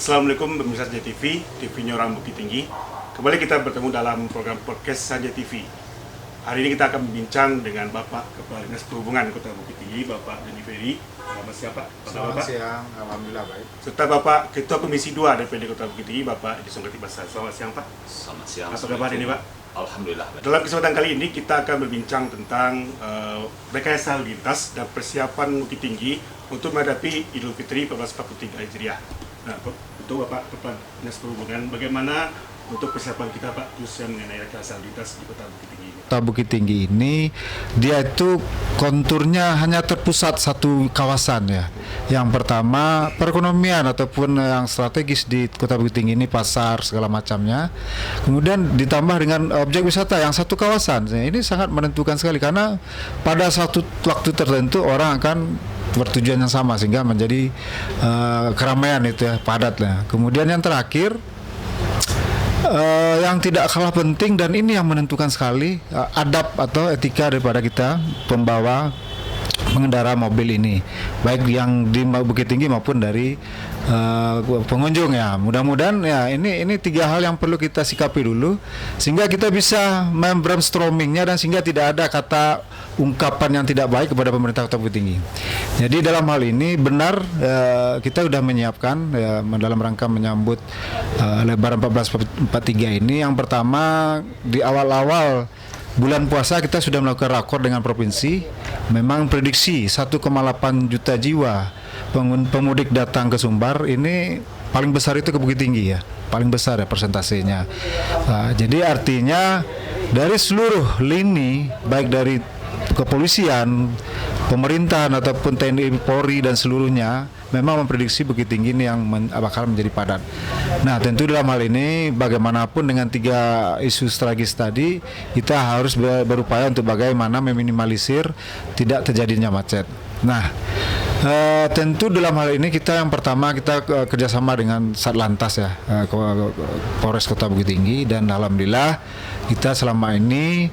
Assalamualaikum pemirsa Saja TV, TV-nya Orang Bukit Tinggi. Kembali kita bertemu dalam program podcast Saja TV. Hari ini kita akan berbincang dengan Bapak Kepala Dinas Perhubungan Kota Bukit Tinggi, Bapak Doni Ferry. Selamat siang Pak. Selamat siang, alhamdulillah baik. Serta Bapak Ketua Komisi 2 DPRD Kota Bukit Tinggi, Bapak Edison Ketibasa. Selamat siang Pak. Selamat siang. Apa kabar ini Pak? Alhamdulillah baik. Dalam kesempatan kali ini kita akan berbincang tentang rekayasa lalu lintas dan persiapan Bukit Tinggi untuk menghadapi Idul Fitri 1443 Hijriah. Nah, untuk Bapak Kepala Dinas Perhubungan, bagaimana untuk persiapan kita Pak, khususnya mengenai rekayasa lalu lintas di Kota Bukit Tinggi? Kota Bukit Tinggi ini dia itu konturnya hanya terpusat satu kawasan ya. Yang pertama perekonomian ataupun yang strategis di Kota Bukit Tinggi ini, pasar segala macamnya. Kemudian ditambah dengan objek wisata yang satu kawasan. Nah, ini sangat menentukan sekali karena pada satu waktu tertentu orang akan bertujuan yang sama sehingga menjadi keramaian itu ya, padat lah. Kemudian yang terakhir yang tidak kalah penting dan ini yang menentukan sekali adab atau etika daripada kita pembawa pengendara mobil ini, baik yang di Bukit Tinggi maupun dari pengunjung ya. Mudah-mudahan ya ini tiga hal yang perlu kita sikapi dulu sehingga kita bisa brainstormingnya dan sehingga tidak ada kata ungkapan yang tidak baik kepada pemerintah Kota Bukit Tinggi. Jadi dalam hal ini benar kita sudah menyiapkan dalam rangka menyambut Lebaran 1443 ini. Yang pertama di awal-awal bulan puasa kita sudah melakukan rakor dengan provinsi. Memang prediksi 1,8 juta jiwa pemudik datang ke Sumbar, ini paling besar itu ke Bukit Tinggi ya, paling besar ya persentasenya. Jadi artinya dari seluruh lini baik dari kepolisian, pemerintahan ataupun TNI, Polri dan seluruhnya memang memprediksi Bukit Tinggi ini yang bakal menjadi padat. Nah, tentu dalam hal ini bagaimanapun dengan tiga isu strategis tadi kita harus berupaya untuk bagaimana meminimalisir tidak terjadinya macet. Nah, tentu dalam hal ini kita yang pertama kita kerjasama dengan Satlantas ya, Polres Kota Bukit Tinggi, dan alhamdulillah kita selama ini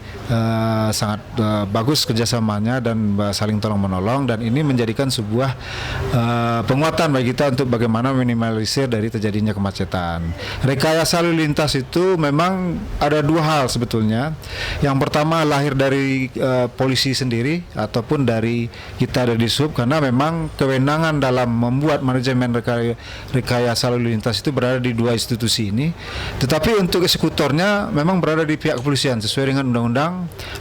sangat bagus kerjasamanya dan saling tolong menolong, dan ini menjadikan sebuah penguatan bagi kita untuk bagaimana minimalisir dari terjadinya kemacetan. Rekayasa lalu lintas itu memang ada dua hal sebetulnya. Yang pertama lahir dari polisi sendiri ataupun dari kita dari Sub, karena memang kewenangan dalam membuat manajemen rekayasa lalu lintas itu berada di dua institusi ini. Tetapi untuk eksekutornya memang berada di pihak kepolisian sesuai dengan Undang-Undang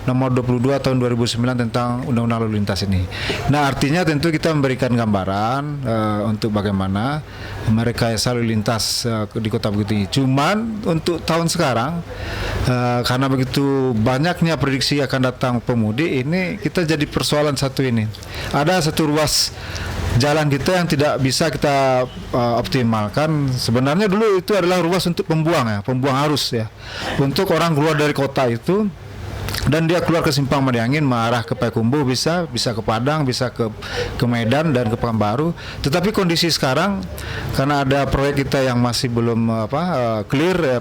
Nomor 22 Tahun 2009 tentang Undang-Undang Lalu Lintas ini. Nah, artinya tentu kita memberikan gambaran untuk bagaimana merekayasa lalu lintas di Kota Bukit Tinggi. Cuman untuk tahun sekarang karena begitu banyaknya prediksi akan datang pemudik, ini kita jadi persoalan satu ini. Ada satu ruas jalan kita yang tidak bisa kita optimalkan. Sebenarnya dulu itu adalah ruas untuk pembuang arus ya, untuk orang keluar dari kota itu, dan dia keluar ke Simpang Madiangin mengarah ke Payakumbuh, bisa ke Padang, bisa ke Medan dan ke Pekanbaru. Tetapi kondisi sekarang karena ada proyek kita yang masih belum clear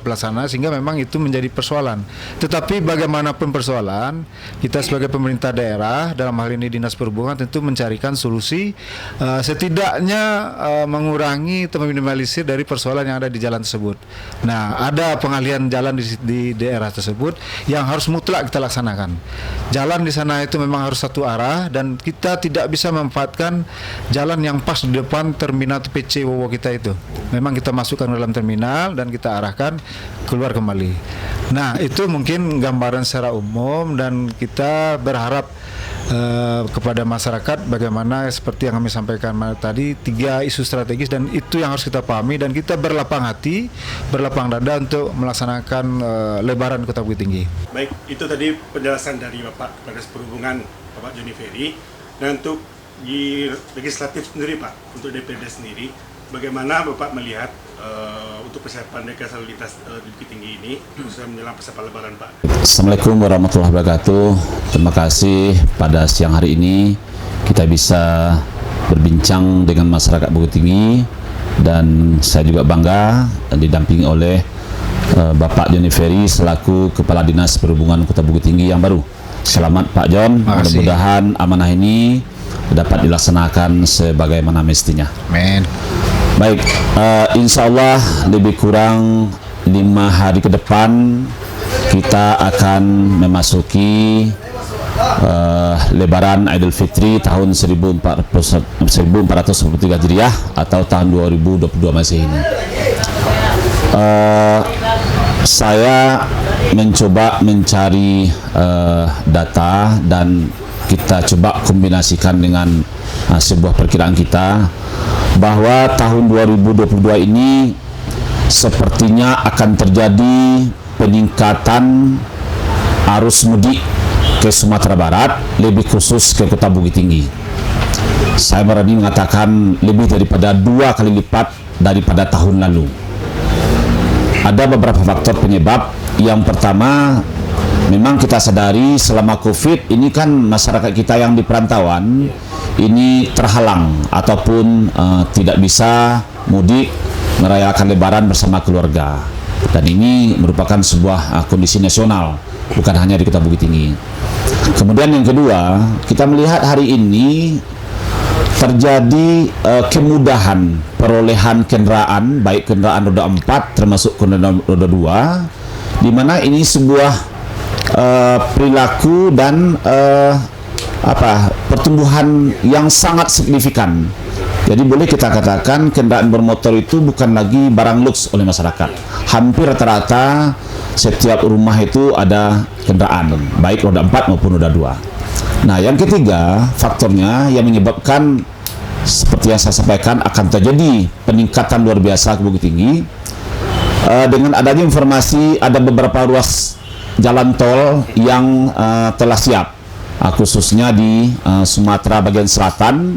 pelaksana, sehingga memang itu menjadi persoalan. Tetapi bagaimanapun persoalan, kita sebagai pemerintah daerah dalam hal ini Dinas Perhubungan tentu mencarikan solusi setidaknya mengurangi atau meminimalisir dari persoalan yang ada di jalan tersebut. Nah, ada pengalihan jalan di daerah tersebut yang harus mutlak kita laksanakan. Jalan di sana itu memang harus satu arah dan kita tidak bisa memanfaatkan jalan yang pas di depan terminal TPC Wowo kita itu. Memang kita masukkan ke dalam terminal dan kita arahkan keluar kembali. Nah, itu mungkin gambaran secara umum, dan kita berharap kepada masyarakat bagaimana seperti yang kami sampaikan tadi, tiga isu strategis, dan itu yang harus kita pahami dan kita berlapang hati, berlapang dada untuk melaksanakan Lebaran Kota Bukit Tinggi. Baik, itu tadi penjelasan dari Bapak Kepala Dinas Perhubungan, Bapak Doni Ferry. Dan untuk di legislatif sendiri Pak, untuk DPRD sendiri, bagaimana Bapak melihat untuk persiapan rekayasa lalu lintas di Bukit Tinggi ini khususnya menjelang persiapan Lebaran Pak? Assalamualaikum warahmatullahi wabarakatuh. Terima kasih pada siang hari ini kita bisa berbincang dengan masyarakat Bukit Tinggi, dan saya juga bangga didampingi oleh Bapak Doni Ferry selaku Kepala Dinas Perhubungan Kota Bukit Tinggi yang baru. Selamat Pak Jon, mudah-mudahan amanah ini dapat dilaksanakan sebagaimana mestinya. Amin. Baik, insya Allah lebih kurang 5 hari ke depan kita akan memasuki Lebaran Idul Fitri tahun 1443 Hijriah atau tahun 2022 Masehi ini. Saya mencoba mencari data dan kita coba kombinasikan dengan sebuah perkiraan kita bahwa tahun 2022 ini sepertinya akan terjadi peningkatan arus mudik ke Sumatera Barat, lebih khusus ke Kota Bukit Tinggi. Saya berani mengatakan lebih daripada 2 kali lipat daripada tahun lalu. Ada beberapa faktor penyebab. Yang pertama, memang kita sadari selama COVID ini kan masyarakat kita yang di perantauan ini terhalang ataupun tidak bisa mudik merayakan Lebaran bersama keluarga. Dan ini merupakan sebuah kondisi nasional, bukan hanya di Kota Bukit Tinggi. Kemudian yang kedua, kita melihat hari ini terjadi kemudahan perolehan kendaraan, baik kendaraan roda 4 termasuk kendaraan roda 2, di mana ini sebuah perilaku dan pertumbuhan yang sangat signifikan. Jadi boleh kita katakan kendaraan bermotor itu bukan lagi barang luks oleh masyarakat. Hampir rata-rata setiap rumah itu ada kendaraan, baik roda 4 maupun roda 2. Nah, yang ketiga faktornya yang menyebabkan seperti yang saya sampaikan akan terjadi peningkatan luar biasa ke Bukit Tinggi. Dengan adanya informasi ada beberapa ruas jalan tol yang telah siap, khususnya di Sumatera bagian selatan.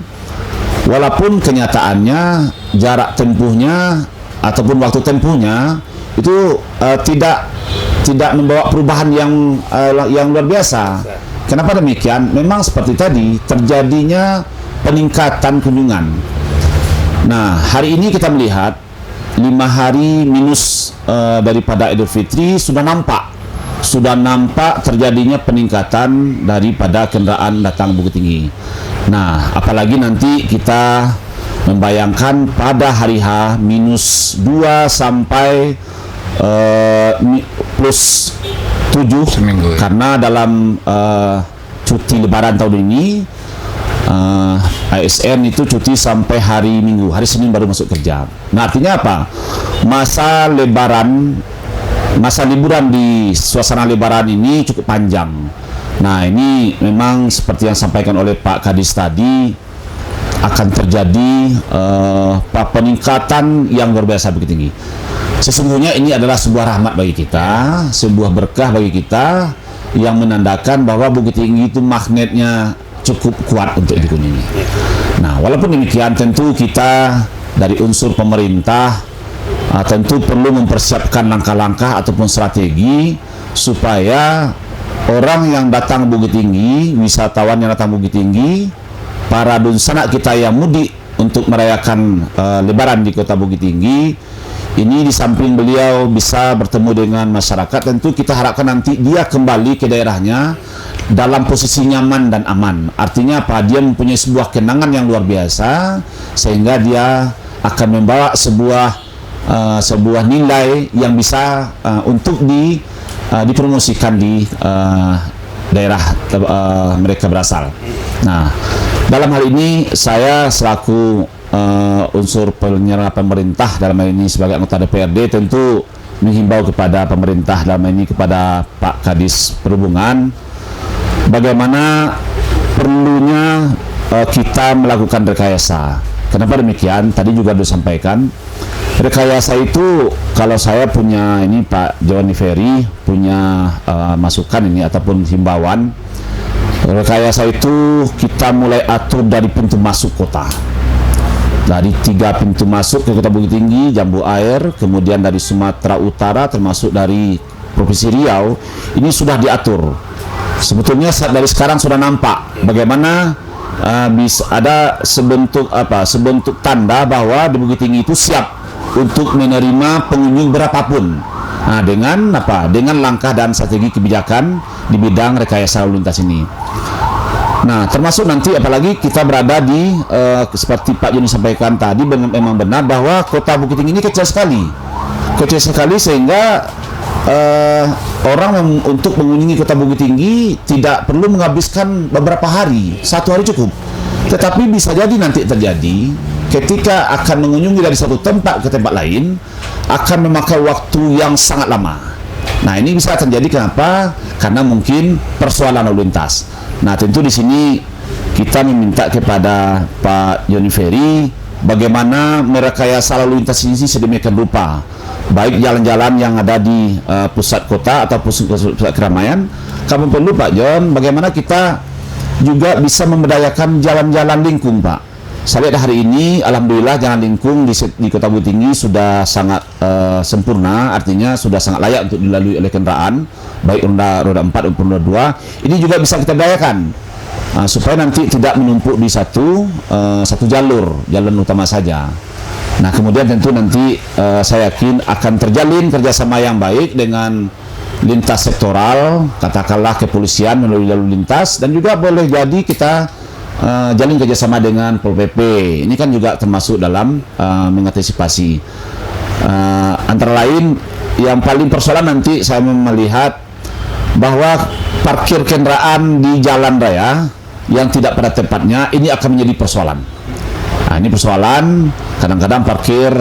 Walaupun kenyataannya jarak tempuhnya ataupun waktu tempuhnya itu tidak membawa perubahan yang luar biasa. Kenapa demikian? Memang seperti tadi terjadinya peningkatan kunjungan. Nah, hari ini kita melihat 5 hari minus daripada Idul Fitri sudah nampak terjadinya peningkatan daripada kendaraan datang Bukit Tinggi. Nah, apalagi nanti kita membayangkan pada hari H minus 2 sampai plus 7 seminggu, ya. Karena dalam cuti Lebaran tahun ini ASN itu cuti sampai hari Minggu, hari Senin baru masuk kerja. Nah, artinya apa? Masa liburan di suasana Lebaran ini cukup panjang. Nah, ini memang seperti yang disampaikan oleh Pak Kadis tadi, akan terjadi peningkatan yang luar biasa begitu tinggi. Sesungguhnya ini adalah sebuah rahmat bagi kita, sebuah berkah bagi kita yang menandakan bahwa Bukit Tinggi itu magnetnya cukup kuat untuk dikunjungi. Nah, walaupun demikian tentu kita dari unsur pemerintah tentu perlu mempersiapkan langkah-langkah ataupun strategi supaya orang yang datang Bukit Tinggi, wisatawan yang datang Bukit Tinggi, para dunsanak kita yang mudik untuk merayakan Lebaran di Kota Bukit Tinggi, ini di samping beliau bisa bertemu dengan masyarakat, tentu kita harapkan nanti dia kembali ke daerahnya dalam posisi nyaman dan aman. Artinya apa? Dia mempunyai sebuah kenangan yang luar biasa, sehingga dia akan membawa sebuah nilai yang bisa untuk dipromosikan di daerah mereka berasal. Nah, dalam hal ini saya selaku unsur penyelenggara pemerintah, dalam hal ini sebagai anggota DPRD, tentu menghimbau kepada pemerintah, dalam hal ini kepada Pak Kadis Perhubungan, bagaimana perlunya kita melakukan rekayasa. Kenapa demikian? Tadi juga disampaikan, rekayasa itu kalau saya punya ini Pak Jawani Ferry punya masukan ini ataupun himbauan, rekayasa itu kita mulai atur dari pintu masuk kota. Dari 3 pintu masuk ke Kota Bukit Tinggi, Jambu Air, kemudian dari Sumatera Utara termasuk dari Provinsi Riau, ini sudah diatur. Sebetulnya dari sekarang sudah nampak bagaimana bisa ada sebentuk tanda bahwa di Bukit Tinggi itu siap untuk menerima pengunjung berapapun. Nah, dengan langkah dan strategi kebijakan di bidang rekayasa lalu lintas ini. Nah, termasuk nanti apalagi kita berada di seperti Pak Joni sampaikan tadi, memang benar bahwa kota Bukit Tinggi ini kecil sekali sehingga orang untuk mengunjungi kota Bukit Tinggi tidak perlu menghabiskan beberapa hari, 1 hari cukup. Tetapi bisa jadi nanti terjadi ketika akan mengunjungi dari satu tempat ke tempat lain akan memakai waktu yang sangat lama. Nah, ini bisa terjadi kenapa? Karena mungkin persoalan lalu lintas. Nah, tentu di sini kita meminta kepada Pak Joni Ferry bagaimana merekayasa lalu lintas ini sedemikian rupa, baik jalan-jalan yang ada di pusat kota atau pusat keramaian. Kami perlu Pak Jon, bagaimana kita juga bisa memberdayakan jalan-jalan lingkung, Pak. Saya lihat hari ini, alhamdulillah jalan lingkung di Kota Bukit Tinggi sudah sangat sempurna, artinya sudah sangat layak untuk dilalui oleh kendaraan, baik roda 4 maupun roda 2. Ini juga bisa kita berdayakan supaya nanti tidak menumpuk di satu jalan utama saja. Nah, kemudian tentu nanti saya yakin akan terjalin kerjasama yang baik dengan lintas sektoral, katakanlah kepolisian melalui lalu lintas, dan juga boleh jadi kita jalin kerjasama dengan Pol PP. Ini kan juga termasuk dalam mengantisipasi. Antara lain yang paling persoalan nanti saya melihat bahwa parkir kendaraan di jalan raya yang tidak pada tempatnya ini akan menjadi persoalan. Nah, ini persoalan kadang-kadang parkir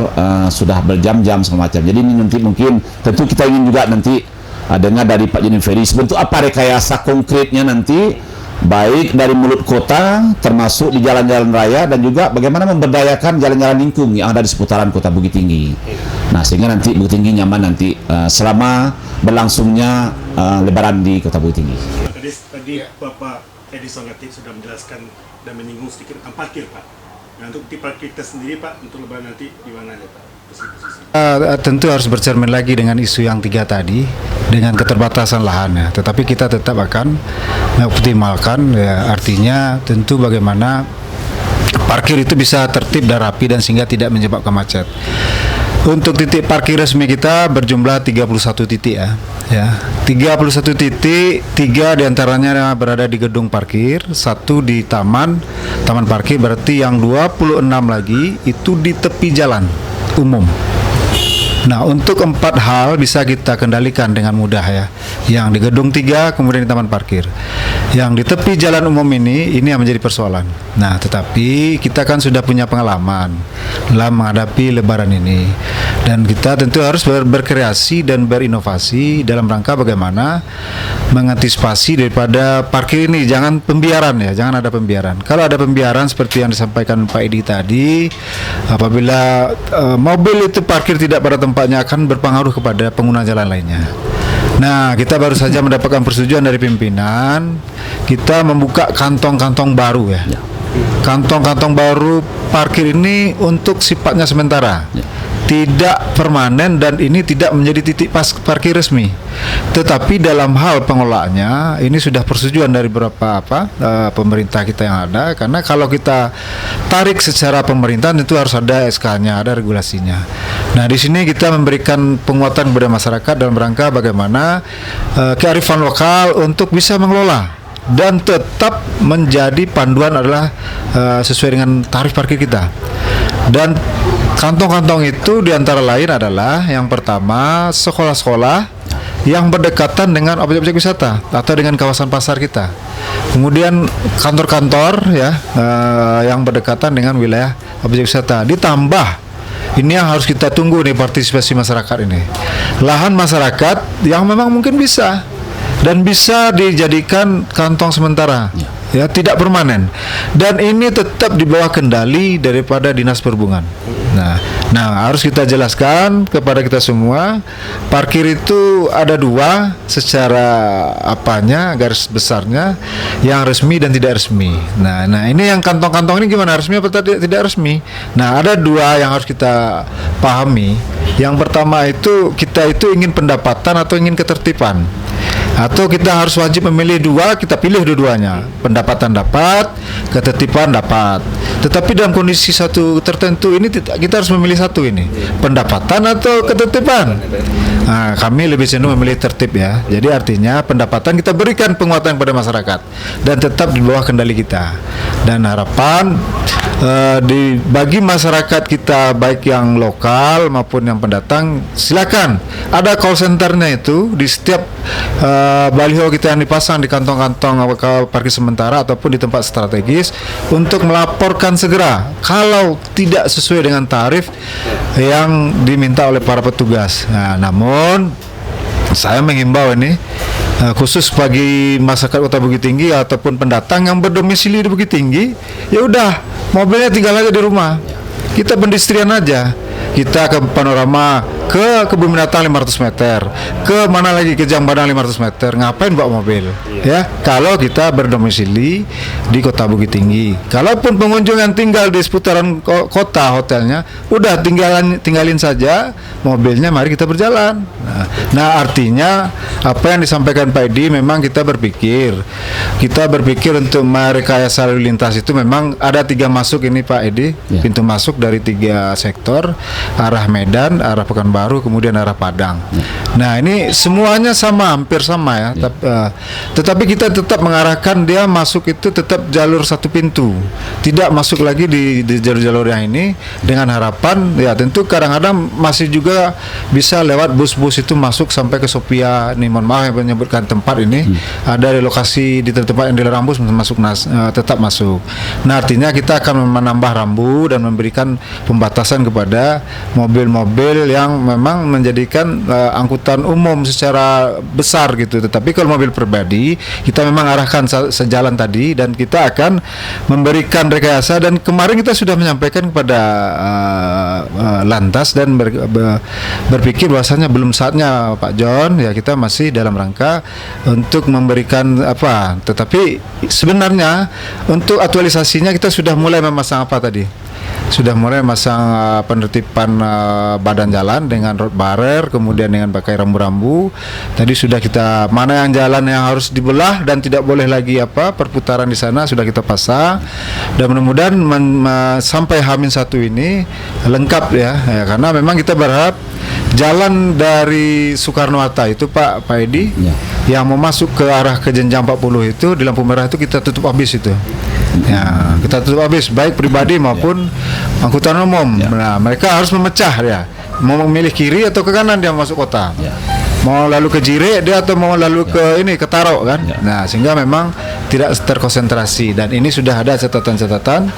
sudah berjam-jam segala macam. Jadi ini nanti mungkin tentu kita ingin juga nanti dengar dari Pak Joni Ferry sebentuk apa rekayasa konkretnya nanti, baik dari mulut kota termasuk di jalan-jalan raya dan juga bagaimana memberdayakan jalan-jalan lingkung yang ada di seputaran Kota Bukit Tinggi. Nah, sehingga nanti Bukit Tinggi nyaman nanti selama berlangsungnya Lebaran di Kota Bukit Tinggi. Tadi Bapak Edison Latif sudah menjelaskan dan menyinggung sedikit tentang parkir, Pak. Nah, untuk di parkir kita sendiri, Pak, untuk Lebaran nanti di mana ya, Pak? Tentu harus bercermin lagi dengan isu yang 3 tadi, dengan keterbatasan lahannya. Tetapi kita tetap akan mengoptimalkan, ya, artinya tentu bagaimana parkir itu bisa tertib dan rapi dan sehingga tidak menyebabkan macet. Untuk titik parkir resmi kita berjumlah 31 titik ya. 31 titik, 3 diantaranya berada di gedung parkir, 1 di taman parkir, berarti yang 26 lagi itu di tepi jalan umum. Nah, untuk 4 hal bisa kita kendalikan dengan mudah ya. Yang di gedung 3, kemudian di taman parkir. Yang di tepi jalan umum ini yang menjadi persoalan. Nah, tetapi kita kan sudah punya pengalaman dalam menghadapi Lebaran ini. Dan kita tentu harus berkreasi dan berinovasi dalam rangka bagaimana mengantisipasi daripada parkir ini. Jangan pembiaran ya, jangan ada pembiaran. Kalau ada pembiaran seperti yang disampaikan Pak Edi tadi, apabila mobil itu parkir tidak pada tempatnya akan berpengaruh kepada pengguna jalan lainnya. Nah, kita baru saja mendapatkan persetujuan dari pimpinan, kita membuka kantong-kantong baru ya. Kantong-kantong baru parkir ini untuk sifatnya sementara, tidak permanen, dan ini tidak menjadi titik parkir resmi. Tetapi dalam hal pengelolaannya ini sudah persetujuan dari beberapa pemerintah kita yang ada, karena kalau kita tarik secara pemerintahan itu harus ada SK-nya, ada regulasinya. Nah, di sini kita memberikan penguatan kepada masyarakat dalam rangka bagaimana kearifan lokal untuk bisa mengelola dan tetap menjadi panduan adalah sesuai dengan tarif parkir kita. Dan kantong-kantong itu diantara lain adalah yang pertama sekolah-sekolah yang berdekatan dengan objek-objek wisata atau dengan kawasan pasar kita. Kemudian kantor-kantor ya yang berdekatan dengan wilayah objek wisata. Ditambah ini yang harus kita tunggu nih, partisipasi masyarakat ini. Lahan masyarakat yang memang mungkin bisa dan bisa dijadikan kantong sementara. Ya, tidak permanen, dan ini tetap di bawah kendali daripada Dinas Perhubungan. Nah, harus kita jelaskan kepada kita semua, parkir itu ada 2 secara garis besarnya, yang resmi dan tidak resmi. Nah, ini yang kantong-kantong ini gimana, resmi apa tidak resmi? Nah, ada 2 yang harus kita pahami. Yang pertama itu kita itu ingin pendapatan atau ingin ketertiban. Atau kita harus wajib memilih 2, kita pilih dua-duanya. Pendapatan dapat, ketertiban dapat. Tetapi dalam kondisi satu tertentu ini kita harus memilih satu ini, pendapatan atau ketertiban. Nah, kami lebih cenderung memilih tertib ya. Jadi artinya pendapatan kita berikan penguatan kepada masyarakat dan tetap di bawah kendali kita. Dan harapan bagi masyarakat kita baik yang lokal maupun yang pendatang, silakan ada call centernya itu di setiap baliho kita yang dipasang di kantong-kantong parkir sementara ataupun di tempat strategis untuk melaporkan segera kalau tidak sesuai dengan tarif yang diminta oleh para petugas. Nah, namun saya mengimbau ini khusus bagi masyarakat Kota Bukit Tinggi ataupun pendatang yang berdomisili di Bukit Tinggi, ya udah mobilnya tinggal aja di rumah. Kita pendistrian aja. Kita ke Panorama, ke kebun binatang 500 meter, ke mana lagi, ke Jambadan 500 meter, ngapain bawa mobil? Ya, kalau kita berdomisili di Kota Bukit Tinggi. Kalaupun pengunjung yang tinggal di seputaran kota hotelnya, udah tinggalin saja mobilnya, mari kita berjalan. Nah, artinya apa yang disampaikan Pak Edi, memang kita berpikir untuk merekayasa lalu lintas itu memang ada 3 masuk ini Pak Edi, pintu masuk dari 3 sektor, arah Medan, arah Pekanbaru, kemudian arah Padang. Nah, ini semuanya hampir sama ya. Tetapi kita tetap mengarahkan dia masuk itu tetap jalur satu pintu, tidak masuk lagi di jalur-jalur yang ini, dengan harapan ya tentu kadang-kadang masih juga bisa lewat bus-bus itu masuk sampai ke Sophia. Nih mohon maaf yang menyebutkan tempat ini, ada lokasi di tempat yang dilarang bus tetap masuk. Nah, artinya kita akan menambah rambu dan memberikan pembatasan kepada mobil-mobil yang memang menjadikan angkutan umum secara besar gitu. Tetapi kalau mobil pribadi kita memang arahkan sejalan tadi, dan kita akan memberikan rekayasa. Dan kemarin kita sudah menyampaikan kepada Lantas dan berpikir bahwasanya belum saatnya Pak John, ya kita masih dalam rangka untuk memberikan apa. Tetapi sebenarnya untuk aktualisasinya kita sudah mulai memasang apa tadi? Sudah mulai masang penertiban badan jalan dengan road barrier, kemudian dengan pakai rambu-rambu. Tadi sudah kita mana yang jalan yang harus dibelah dan tidak boleh lagi perputaran di sana sudah kita pasang. Dan mudah-mudahan sampai H-1 ini lengkap ya, karena memang kita berharap jalan dari Soekarno-Hatta itu Pak Edi yang mau masuk ke arah ke jenjang 40 itu di lampu merah itu kita tutup habis itu. Ya, kita tutup habis baik pribadi maupun angkutan umum. Nah, mereka harus memecah ya. Mau memilih kiri atau ke kanan dia masuk kota. Mau lalu ke Jire dia atau mau lalu ke Taro kan. Nah, sehingga memang tidak terkonsentrasi, dan ini sudah ada catatan-catatan.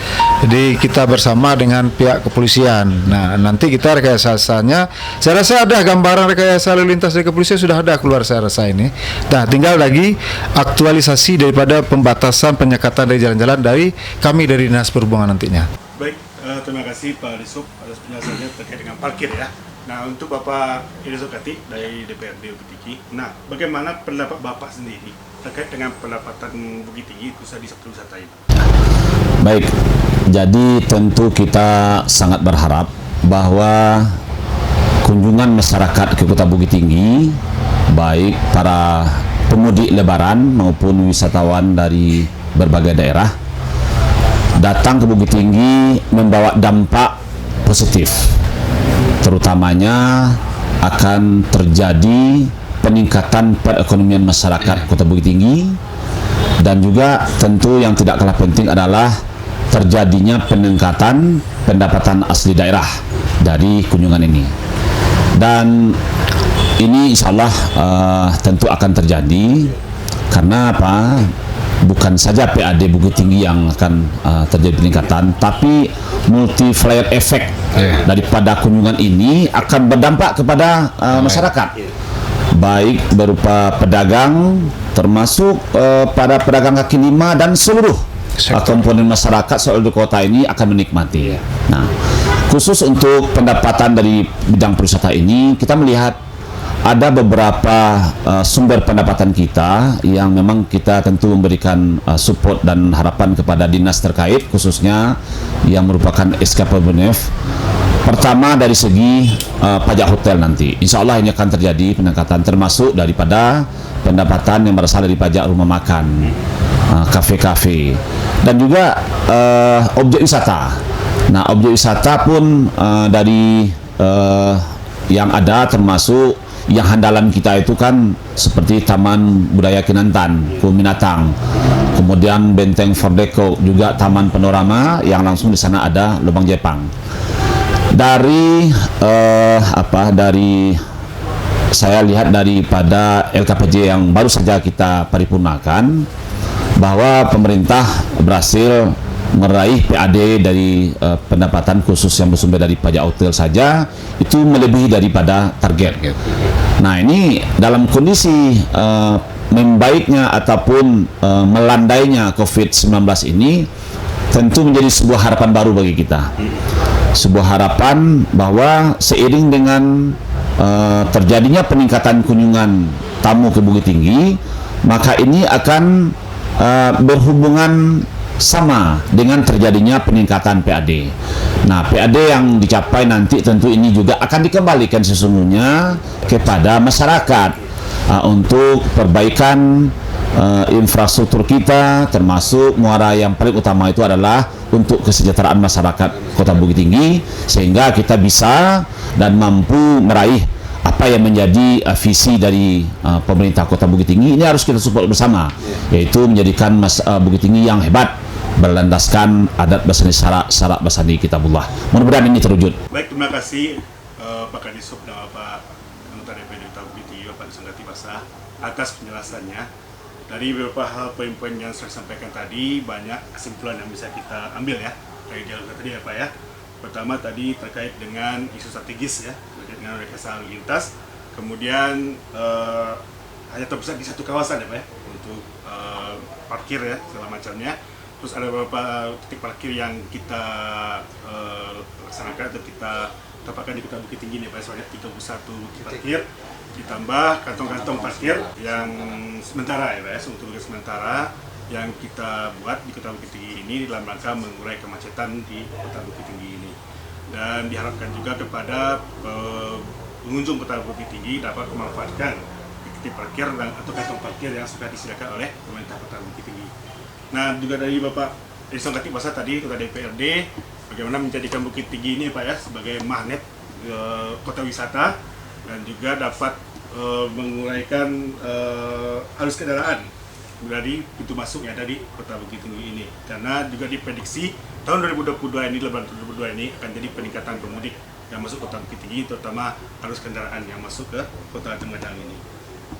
Jadi kita bersama dengan pihak kepolisian. Nah, nanti kita rekayasanya, saya rasa ada gambaran rekayasa lalu lintas dari kepolisian sudah ada keluar saya rasa ini. Nah, tinggal lagi aktualisasi daripada pembatasan penyekatan dari jalan-jalan dari kami dari Dinas Perhubungan nantinya. Baik, terima kasih Pak Disub atas penjelasannya terkait dengan parkir ya. Nah, untuk Bapak Irisok Kati dari DPRD Bukit Tinggi, nah bagaimana pendapat Bapak sendiri terkait dengan pendapatan Bukit Tinggi khususnya di sektor wisata ini? Baik, jadi tentu kita sangat berharap bahwa kunjungan masyarakat ke Kota Bukit Tinggi, baik para pemudik lebaran maupun wisatawan dari berbagai daerah, datang ke Bukit Tinggi membawa dampak positif. Terutamanya akan terjadi peningkatan perekonomian masyarakat Kota Bukit Tinggi, dan juga tentu yang tidak kalah penting adalah terjadinya peningkatan pendapatan asli daerah dari kunjungan ini. Dan ini insya Allah tentu akan terjadi karena apa? Bukan saja PAD Bukit Tinggi yang akan terjadi peningkatan, tapi multiplier effect daripada kunjungan ini akan berdampak kepada masyarakat, baik berupa pedagang, termasuk pada pedagang kaki lima dan seluruh komponen masyarakat seluruh kota ini akan menikmati. Nah, khusus untuk pendapatan dari bidang pariwisata ini, kita melihat ada beberapa sumber pendapatan kita yang memang kita tentu memberikan support dan harapan kepada dinas terkait, khususnya yang merupakan SKPBNF. Pertama dari segi pajak hotel nanti, insya Allah ini akan terjadi peningkatan, termasuk daripada pendapatan yang berasal dari pajak rumah makan, kafe-kafe. dan juga objek wisata. Nah, objek wisata pun dari yang ada termasuk yang handalan kita itu kan seperti Taman Budaya Kinantan, Kuminatang, kemudian Benteng Fordeko, juga Taman Panorama yang langsung di sana ada Lubang Jepang. Dari dari saya lihat daripada LKPJ yang baru saja kita paripurnakan, bahwa pemerintah berhasil meraih PAD dari pendapatan khusus yang bersumber dari pajak hotel saja itu melebihi daripada target. Nah, ini dalam kondisi membaiknya ataupun melandainya COVID-19 ini tentu menjadi sebuah harapan baru bagi kita. Sebuah harapan bahwa seiring dengan terjadinya peningkatan kunjungan tamu ke Bukit Tinggi, maka ini akan berhubungan sama dengan terjadinya peningkatan PAD. Nah, PAD yang dicapai nanti tentu ini juga akan dikembalikan sesungguhnya kepada masyarakat untuk perbaikan infrastruktur kita, termasuk muara yang paling utama itu adalah untuk kesejahteraan masyarakat Kota Bukit Tinggi, sehingga kita bisa dan mampu meraih apa yang menjadi visi dari pemerintah Kota Bukit Tinggi. Ini harus kita support bersama, yaitu menjadikan Bukit Tinggi yang hebat berlandaskan adat basani syarak basani kitabullah. Mudah-mudahan ini terwujud. Baik, terima kasih Pak Kadisub dan Pak Anggota DPRD Kota Bukit Tinggi, Bapak Sanggati Basah, atas penjelasannya. Dari beberapa hal poin-poin yang saya sampaikan tadi, banyak kesimpulan yang bisa kita ambil ya dari dialog tadi ya Pak ya. Pertama tadi terkait dengan isu strategis ya, terkait dengan rekayasa lalu lintas. Kemudian hanya terpusat di satu kawasan ya Pak ya, untuk parkir ya segala macamnya. Terus ada beberapa titik parkir yang kita laksanakan atau kita tempatkan di Kota Bukit Tinggi nih Pak, soalnya 31 titik parkir, ditambah kantong-kantong parkir yang sementara ya Pak, untuk sementara yang kita buat di Kota Bukit Tinggi ini dalam rangka mengurai kemacetan di Kota Bukit Tinggi ini. Dan diharapkan juga kepada pengunjung Kota Bukit Tinggi dapat memanfaatkan titik parkir atau kantong parkir yang sudah disediakan oleh pemerintah Kota Bukit Tinggi. Nah, juga dari Bapak Sanggati Basah tadi, Ketua DPRD, bagaimana menjadikan Bukit Tinggi ini Pak ya sebagai magnet kota wisata, dan juga dapat menguraikan arus kendaraan dari pintu masuk yang ada di Kota Bukit Tinggi ini. Karena juga diprediksi tahun 2022 ini, lebaran 2022 ini akan jadi peningkatan pemudik yang masuk Kota Bukit Tinggi, terutama arus kendaraan yang masuk ke Kota Lumajang ini.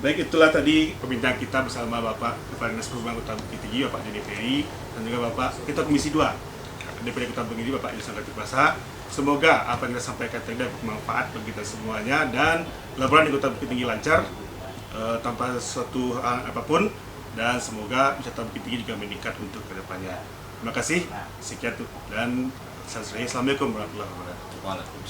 Baik, itulah tadi perbincangan kita bersama Bapak Kepala Dinas Perhubungan Kota Bukit Tinggi, Bapak DPRD, dan juga Bapak Ketua Komisi 2 DPRD Kota Bukit Tinggi, Bapak Sanggati Basah. Semoga apa yang kita sampaikan tadi dapat bermanfaat bagi kita semuanya, dan lebaran di Kota Bukit Tinggi lancar tanpa suatu apapun, dan semoga wisata Bukit Tinggi juga meningkat untuk kedepannya. Terima kasih, sekian dan assalamualaikum warahmatullahi wabarakatuh.